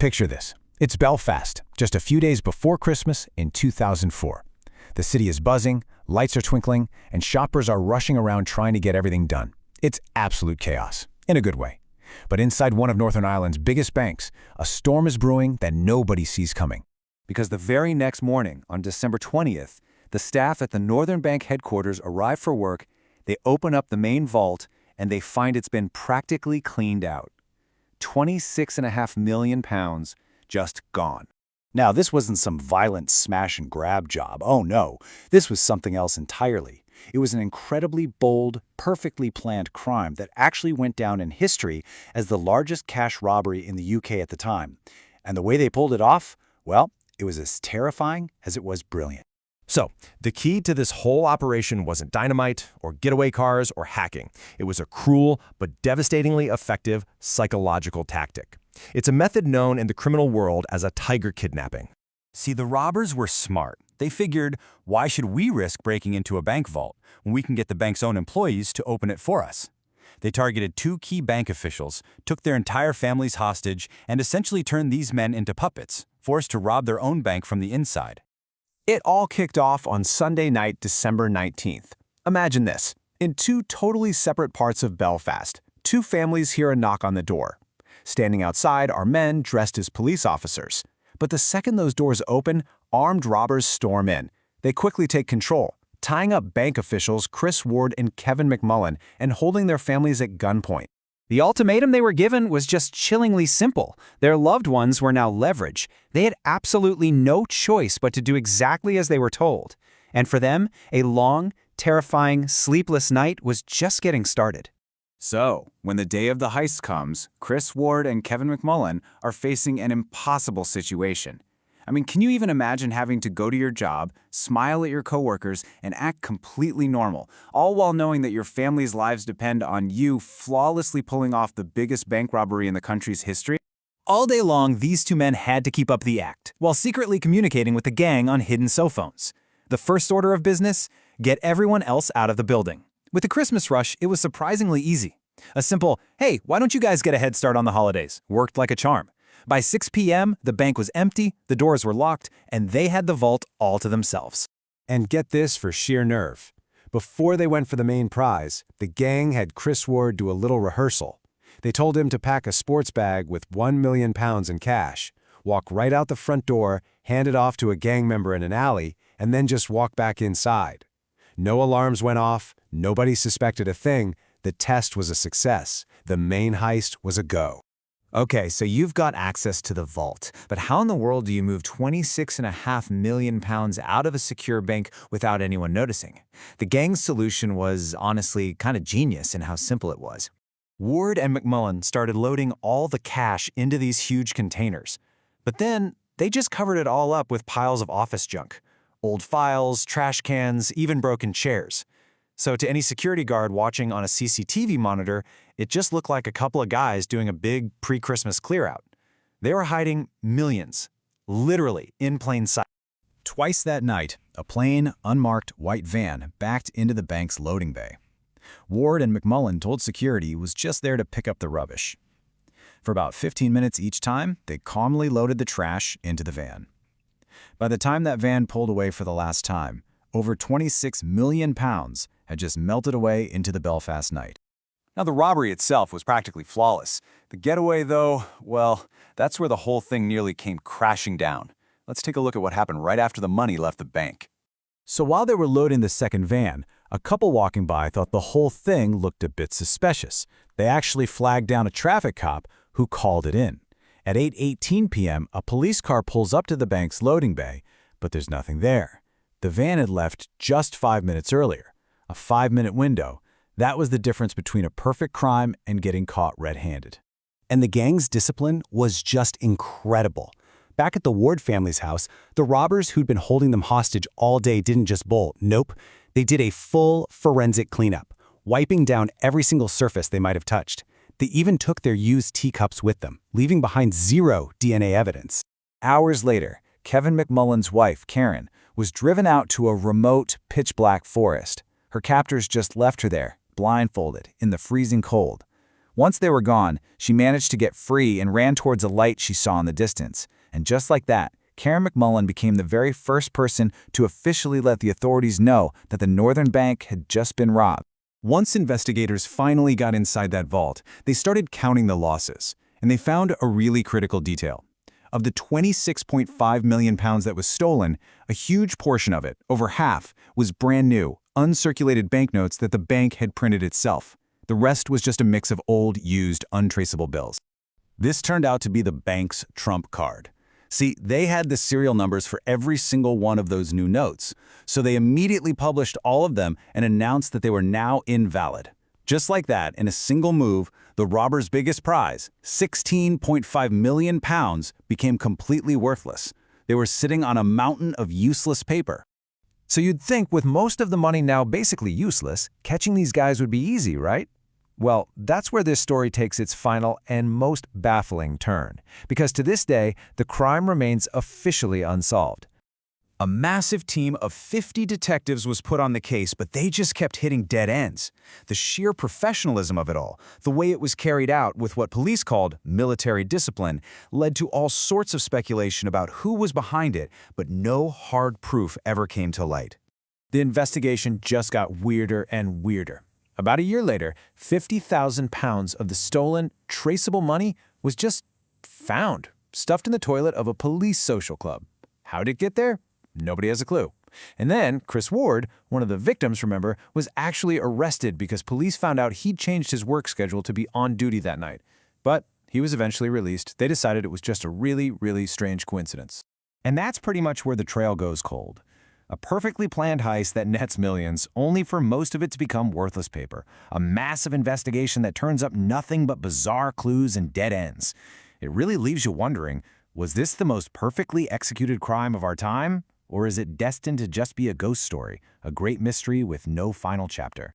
Picture this. It's Belfast, just a few days before Christmas in 2004. The city is buzzing, lights are twinkling, and shoppers are rushing around trying to get everything done. It's absolute chaos, in a good way. But inside one of Northern Ireland's biggest banks, a storm is brewing that nobody sees coming. Because the very next morning, on December 20th, the staff at the Northern Bank headquarters arrive for work, they open up the main vault, and they find it's been practically cleaned out. £26.5 million just gone. Now, this wasn't some violent smash-and-grab job. Oh no, this was something else entirely. It was an incredibly bold, perfectly planned crime that actually went down in history as the largest cash robbery in the UK at the time. And the way they pulled it off, well, it was as terrifying as it was brilliant. So, the key to this whole operation wasn't dynamite or getaway cars or hacking. It was a cruel but devastatingly effective psychological tactic. It's a method known in the criminal world as a tiger kidnapping. See, the robbers were smart. They figured, why should we risk breaking into a bank vault when we can get the bank's own employees to open it for us? They targeted 2 key bank officials, took their entire families hostage, and essentially turned these men into puppets, forced to rob their own bank from the inside. It all kicked off on Sunday night, December 19th. Imagine this. In 2 totally separate parts of Belfast, 2 families hear a knock on the door. Standing outside are men dressed as police officers. But the second those doors open, armed robbers storm in. They quickly take control, tying up bank officials Chris Ward and Kevin McMullen and holding their families at gunpoint. The ultimatum they were given was just chillingly simple. Their loved ones were now leverage. They had absolutely no choice but to do exactly as they were told. And for them, a long, terrifying, sleepless night was just getting started. So, when the day of the heist comes, Chris Ward and Kevin McMullen are facing an impossible situation. I mean, can you even imagine having to go to your job, smile at your coworkers, and act completely normal, all while knowing that your family's lives depend on you flawlessly pulling off the biggest bank robbery in the country's history? All day long, these 2 men had to keep up the act, while secretly communicating with the gang on hidden cell phones. The first order of business? Get everyone else out of the building. With the Christmas rush, it was surprisingly easy. A simple, hey, why don't you guys get a head start on the holidays, worked like a charm. By 6 p.m., the bank was empty, the doors were locked, and they had the vault all to themselves. And get this for sheer nerve. Before they went for the main prize, the gang had Chris Ward do a little rehearsal. They told him to pack a sports bag with £1 million in cash, walk right out the front door, hand it off to a gang member in an alley, and then just walk back inside. No alarms went off, nobody suspected a thing. The test was a success. The main heist was a go. Okay, so you've got access to the vault, but how in the world do you move £26.5 million out of a secure bank without anyone noticing? The gang's solution was honestly kind of genius in how simple it was. Ward and McMullen started loading all the cash into these huge containers, but then they just covered it all up with piles of office junk. Old files, trash cans, even broken chairs. So to any security guard watching on a CCTV monitor, it just looked like a couple of guys doing a big pre-Christmas clear-out. They were hiding millions, literally in plain sight. Twice that night, a plain, unmarked white van backed into the bank's loading bay. Ward and McMullen told security he was just there to pick up the rubbish. For about 15 minutes each time, they calmly loaded the trash into the van. By the time that van pulled away for the last time, over £26 million had just melted away into the Belfast night. Now, the robbery itself was practically flawless. The getaway, though, well, that's where the whole thing nearly came crashing down. Let's take a look at what happened right after the money left the bank. So while they were loading the second van, a couple walking by thought the whole thing looked a bit suspicious. They actually flagged down a traffic cop who called it in. At 8:18 p.m., a police car pulls up to the bank's loading bay, but there's nothing there. The van had left just 5 minutes earlier. A 5-minute window. That was the difference between a perfect crime and getting caught red-handed. And the gang's discipline was just incredible. Back at the Ward family's house, the robbers who'd been holding them hostage all day didn't just bolt. Nope. They did a full forensic cleanup, wiping down every single surface they might have touched. They even took their used teacups with them, leaving behind 0 DNA evidence. Hours later, Kevin McMullen's wife, Karen, was driven out to a remote, pitch-black forest. Her captors just left her there, blindfolded, in the freezing cold. Once they were gone, she managed to get free and ran towards a light she saw in the distance. And just like that, Karen McMullen became the very first person to officially let the authorities know that the Northern Bank had just been robbed. Once investigators finally got inside that vault, they started counting the losses, and they found a really critical detail. Of the £26.5 million that was stolen, a huge portion of it, over half, was brand new, uncirculated banknotes that the bank had printed itself. The rest was just a mix of old, used, untraceable bills. This turned out to be the bank's trump card. See, they had the serial numbers for every single one of those new notes, so they immediately published all of them and announced that they were now invalid. Just like that, in a single move, the robbers' biggest prize, £16.5 million, became completely worthless. They were sitting on a mountain of useless paper. So you'd think with most of the money now basically useless, catching these guys would be easy, right? Well, that's where this story takes its final and most baffling turn, because to this day, the crime remains officially unsolved. A massive team of 50 detectives was put on the case, but they just kept hitting dead ends. The sheer professionalism of it all, the way it was carried out with what police called military discipline, led to all sorts of speculation about who was behind it, but no hard proof ever came to light. The investigation just got weirder and weirder. About a year later, £50,000 of the stolen, traceable money was just found, stuffed in the toilet of a police social club. How'd it get there? Nobody has a clue. And then Chris Ward, one of the victims, remember, was actually arrested because police found out he'd changed his work schedule to be on duty that night. But he was eventually released. They decided it was just a really, really strange coincidence. And that's pretty much where the trail goes cold. A perfectly planned heist that nets millions, only for most of it to become worthless paper. A massive investigation that turns up nothing but bizarre clues and dead ends. It really leaves you wondering, was this the most perfectly executed crime of our time? Or is it destined to just be a ghost story, a great mystery with no final chapter?